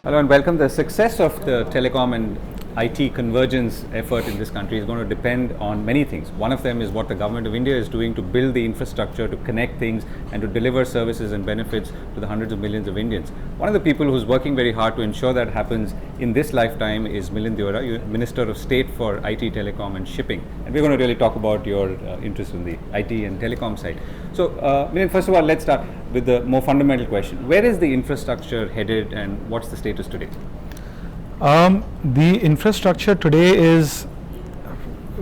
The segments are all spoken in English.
Hello and welcome. The success of the telecom and IT convergence effort in this country is going to depend on many things. One of them is what the government of India is doing to build the infrastructure, to connect things and to deliver services and benefits to the hundreds of millions of Indians. One of the people who's working very hard to ensure that happens in this lifetime is Milind Deora, Minister of State for IT, Telecom and Shipping. And we're going to really talk about your interest in the IT and telecom side. So Milind, first of all, let's start with the more fundamental question. Where is the infrastructure headed and what's the status today? The infrastructure today is,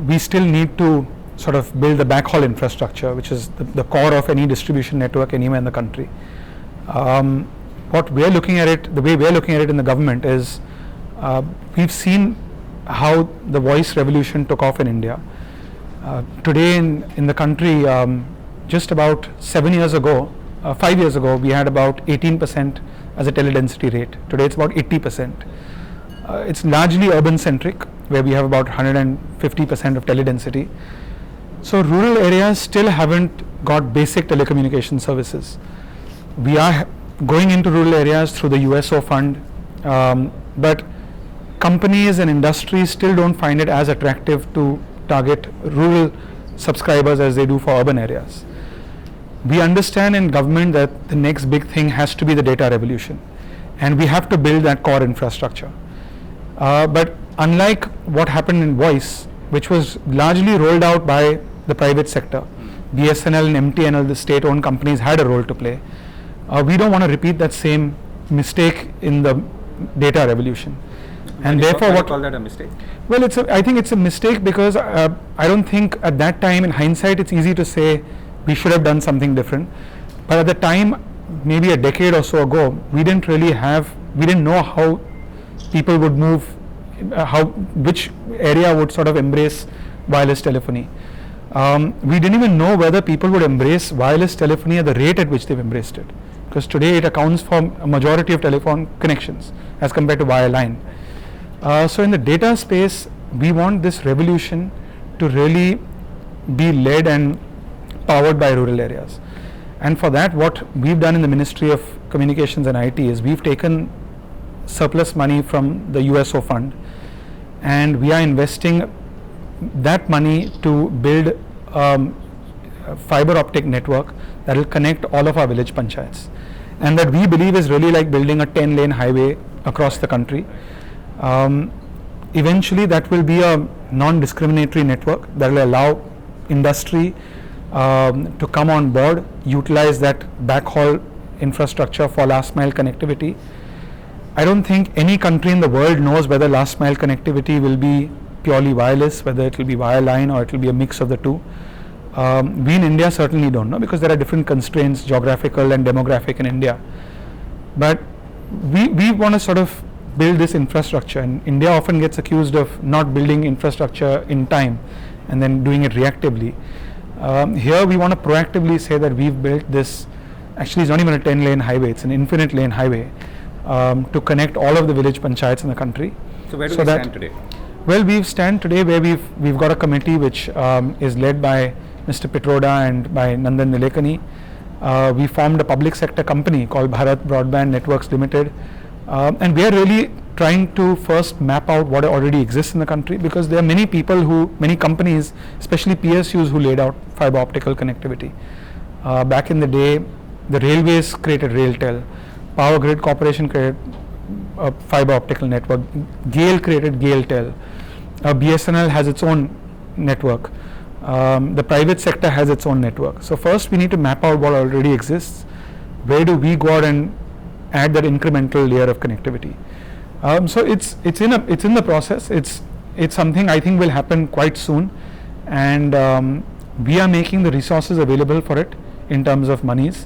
we still need to sort of build the backhaul infrastructure, which is the core of any distribution network anywhere in the country. What we're looking at it, the way we're looking at it in the government is, we've seen how the voice revolution took off in India. Today in the country, just about 7 years ago, 5 years ago, we had about 18% as a teledensity rate. Today it's about 80%. It's largely urban centric, where we have about 150% of teledensity. So rural areas still haven't got basic telecommunication services. We are going into rural areas through the USO fund, but companies and industries still don't find it as attractive to target rural subscribers as they do for urban areas. We understand in government that the next big thing has to be the data revolution, and we have to build that core infrastructure. But unlike what happened in voice, which was largely rolled out by the private sector, BSNL and MTNL, the state-owned companies, had a role to play. We don't want to repeat that same mistake in the data revolution. And therefore, what call that a mistake? Well, I think it's a mistake because I don't think at that time, in hindsight, it's easy to say we should have done something different. But at the time, maybe a decade or so ago, we didn't know how people would move, which area would sort of embrace wireless telephony. We didn't even know whether people would embrace wireless telephony at the rate at which they've embraced it, because today it accounts for a majority of telephone connections as compared to wireline. So in the data space, we want this revolution to really be led and powered by rural areas. And for that, what we've done in the Ministry of Communications and IT is we've taken surplus money from the USO fund, and we are investing that money to build a fiber optic network that will connect all of our village panchayats, and that we believe is really like building a 10-lane highway across the country. Eventually that will be a non-discriminatory network that will allow industry to come on board, utilize that backhaul infrastructure for last mile connectivity. I don't think any country in the world knows whether last mile connectivity will be purely wireless, whether it will be wireline or it will be a mix of the two. We in India certainly don't know, because there are different constraints, geographical and demographic in India. But we want to sort of build this infrastructure, and India often gets accused of not building infrastructure in time and then doing it reactively. Here we want to proactively say that we've built this. Actually, it's not even a 10-lane highway, it's an infinite lane highway to connect all of the village panchayats in the country. So where do we stand today? Well, we stand today where we've got a committee which is led by Mr. Pitroda and by Nandan Nilekani. We formed a public sector company called Bharat Broadband Networks Limited, and we are really trying to first map out what already exists in the country, because there are many companies, especially PSUs, who laid out fiber optical connectivity. Back in the day, the railways created RailTel, Power Grid Corporation created a fiber optical network, GAIL created GailTel, BSNL has its own network, the private sector has its own network. So first we need to map out what already exists. Where do we go out and add that incremental layer of connectivity? So it's in the process. It's something I think will happen quite soon, and we are making the resources available for it in terms of monies.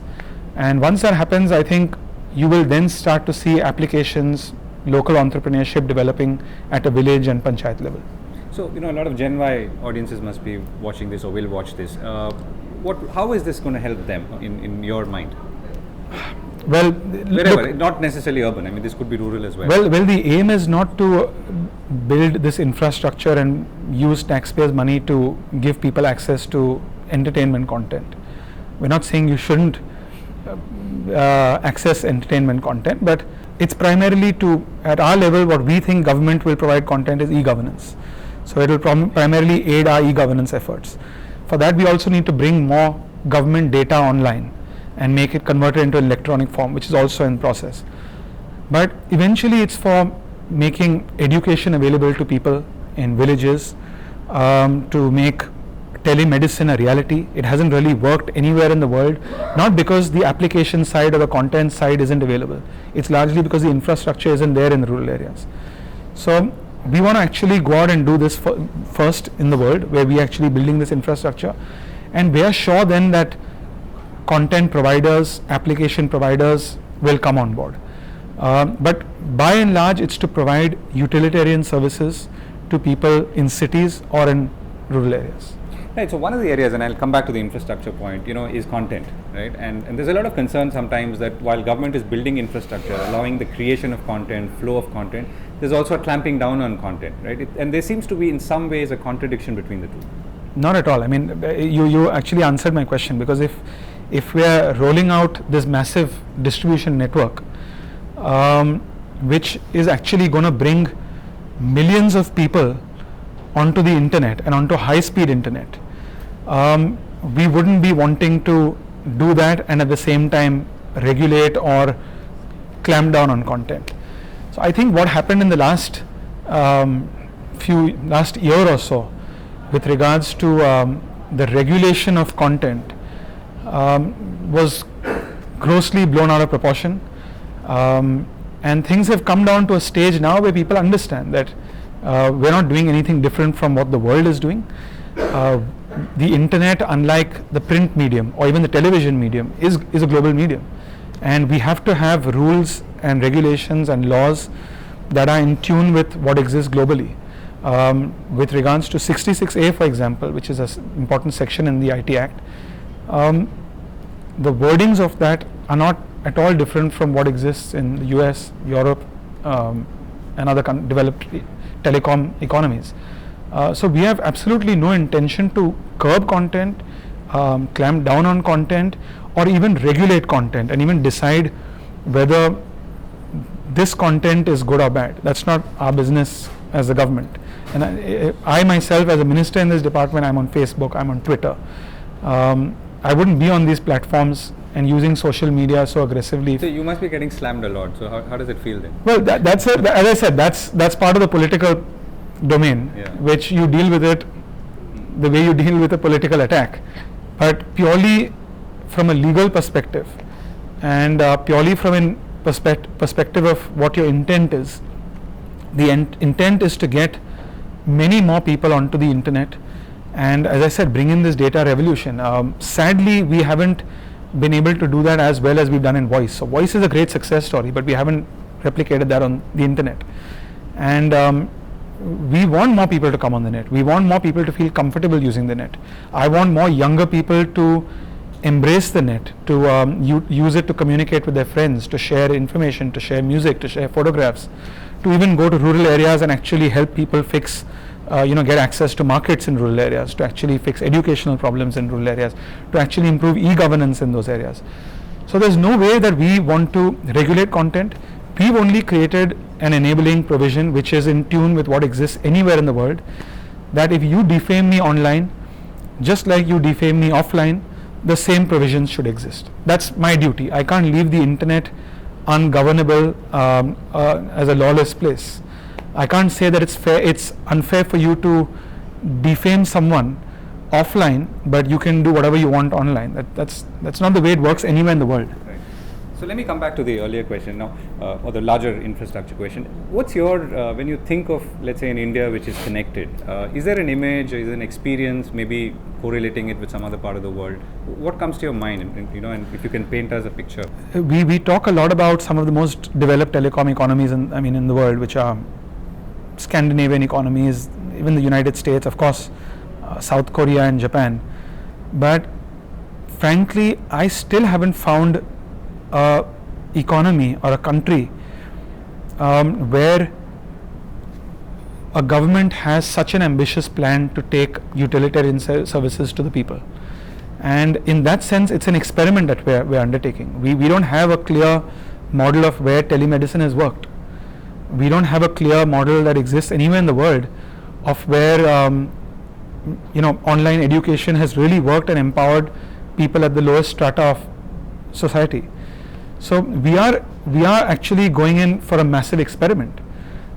And once that happens, I think you will then start to see applications, local entrepreneurship developing at a village and panchayat level. So, a lot of Gen Y audiences must be watching this or will watch this. How is this going to help them in your mind? Well, wherever, not necessarily urban. I mean, this could be rural as well. Well, the aim is not to build this infrastructure and use taxpayers' money to give people access to entertainment content. We're not saying you shouldn't access entertainment content, but it's primarily at our level, what we think government will provide content is e-governance. So it will primarily aid our e-governance efforts. For that, we also need to bring more government data online and make it converted into electronic form, which is also in process. But eventually it's for making education available to people in villages, to make telemedicine a reality. It hasn't really worked anywhere in the world, not because the application side or the content side isn't available. It's largely because the infrastructure isn't there in the rural areas. So we want to actually go out and do this first in the world, where we are actually building this infrastructure, and we are sure then that content providers, application providers will come on board. But by and large, it's to provide utilitarian services to people in cities or in rural areas. Right, so one of the areas, and I'll come back to the infrastructure point, is content, right? And there's a lot of concern sometimes that while government is building infrastructure, allowing the creation of content, flow of content, there's also a clamping down on content, right? And there seems to be in some ways a contradiction between the two. Not at all. I mean, you actually answered my question, because if we are rolling out this massive distribution network, which is actually going to bring millions of people onto the internet and onto high-speed internet, we wouldn't be wanting to do that and at the same time regulate or clamp down on content. So I think what happened in the last year or so with regards to the regulation of content was grossly blown out of proportion, and things have come down to a stage now where people understand that we're not doing anything different from what the world is doing. The internet, unlike the print medium or even the television medium, is a global medium, and we have to have rules and regulations and laws that are in tune with what exists globally. With regards to 66A, for example, which is an important section in the IT Act, the wordings of that are not at all different from what exists in the US, Europe, and other developed telecom economies. So we have absolutely no intention to curb content, clamp down on content, or even regulate content and even decide whether this content is good or bad. That's not our business as the government. And I myself, as a minister in this department, I'm on Facebook, I'm on Twitter. I wouldn't be on these platforms and using social media so aggressively. So you must be getting slammed a lot. So how does it feel then? Well, that's as I said, that's part of the political domain, which you deal with it the way you deal with a political attack. But purely from a legal perspective, and purely from a perspective of what your intent is, the intent is to get many more people onto the internet, and as I said, bring in this data revolution. Sadly, we haven't been able to do that as well as we've done in voice. So voice is a great success story, but we haven't replicated that on the internet. And we want more people to come on the net. We want more people to feel comfortable using the net. I want more younger people to embrace the net, to use it to communicate with their friends, to share information, to share music, to share photographs, to even go to rural areas and actually help people fix, get access to markets in rural areas, to actually fix educational problems in rural areas, to actually improve e-governance in those areas. So there's no way that we want to regulate content. We've only created an enabling provision which is in tune with what exists anywhere in the world, that if you defame me online, just like you defame me offline, the same provisions should exist. That's my duty. I can't leave the internet ungovernable as a lawless place. I can't say that it's unfair for you to defame someone offline, but you can do whatever you want online. That's not the way it works anywhere in the world. Right. So let me come back to the earlier question now, or the larger infrastructure question. What's your, when you think of, let's say, in India which is connected, is there an image or is there an experience, maybe correlating it with some other part of the world? What comes to your mind, and if you can paint us a picture? We talk a lot about some of the most developed telecom economies in the world, which are Scandinavian economies, even the United States, of course, South Korea and Japan. But frankly, I still haven't found a economy or a country where a government has such an ambitious plan to take utilitarian services to the people. And in that sense, it's an experiment that we're undertaking. We don't have a clear model of where telemedicine has worked. We don't have a clear model that exists anywhere in the world of where online education has really worked and empowered people at the lowest strata of society. So we are actually going in for a massive experiment.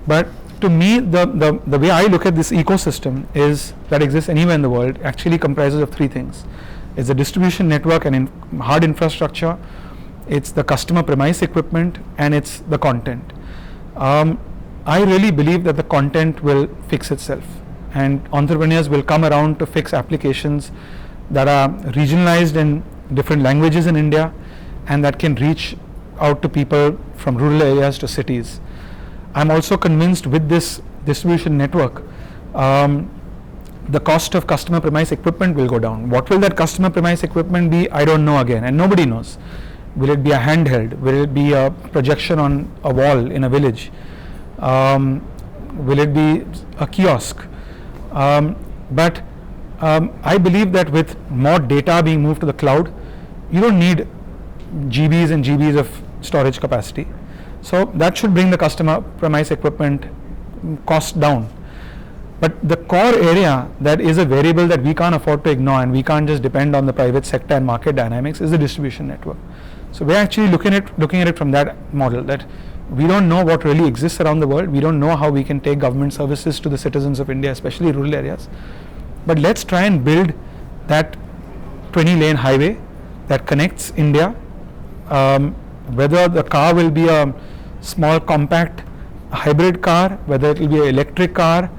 But to me, the way I look at this ecosystem is that exists anywhere in the world actually comprises of three things. It's the distribution network and hard infrastructure, it's the customer premise equipment, and it's the content. I really believe that the content will fix itself, and entrepreneurs will come around to fix applications that are regionalized in different languages in India and that can reach out to people from rural areas to cities. I'm also convinced with this distribution network, the cost of customer premise equipment will go down. What will that customer premise equipment be? I don't know again, and nobody knows. Will it be a handheld? Will it be a projection on a wall in a village? Will it be a kiosk? But I believe that with more data being moved to the cloud, you don't need GBs and GBs of storage capacity. So that should bring the customer premise equipment cost down. But the core area that is a variable that we can't afford to ignore, and we can't just depend on the private sector and market dynamics, is the distribution network. So we're actually looking at it from that model, that we don't know what really exists around the world. We don't know how we can take government services to the citizens of India, especially rural areas. But let's try and build that 20-lane highway that connects India. Whether the car will be a small compact hybrid car, whether it will be an electric car,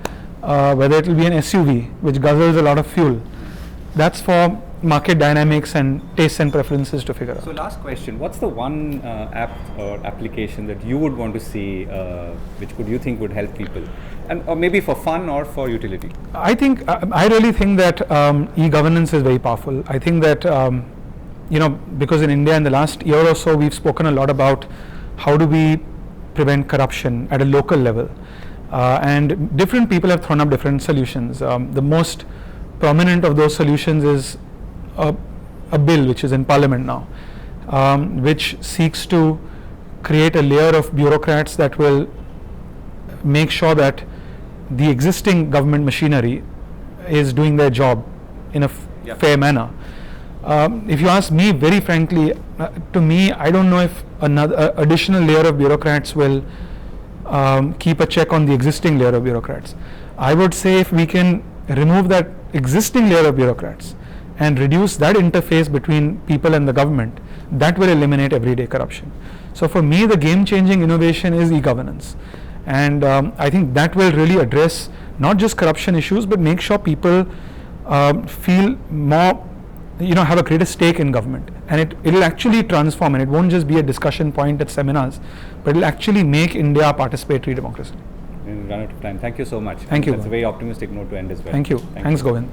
whether it will be an SUV which guzzles a lot of fuel, that's for market dynamics and tastes and preferences to figure out. So last question, what's the one app or application that you would want to see which you think would help people, and or maybe for fun or for utility? I really think that e-governance is very powerful. I think that because in India in the last year or so we've spoken a lot about how do we prevent corruption at a local level, and different people have thrown up different solutions. The most prominent of those solutions is a bill which is in Parliament now, which seeks to create a layer of bureaucrats that will make sure that the existing government machinery is doing their job in a fair manner. If you ask me very frankly, to me, I don't know if another additional layer of bureaucrats will keep a check on the existing layer of bureaucrats. I would say if we can remove that existing layer of bureaucrats and reduce that interface between people and the government, that will eliminate everyday corruption. So for me, the game-changing innovation is e-governance, and I think that will really address not just corruption issues, but make sure people feel more, have a greater stake in government, and it'll actually transform, and it won't just be a discussion point at seminars, but it'll actually make India a participatory democracy. We've run out of time. Thank you so much. Thank you. That's a very optimistic note to end as well. Thank you. Thanks, Govt.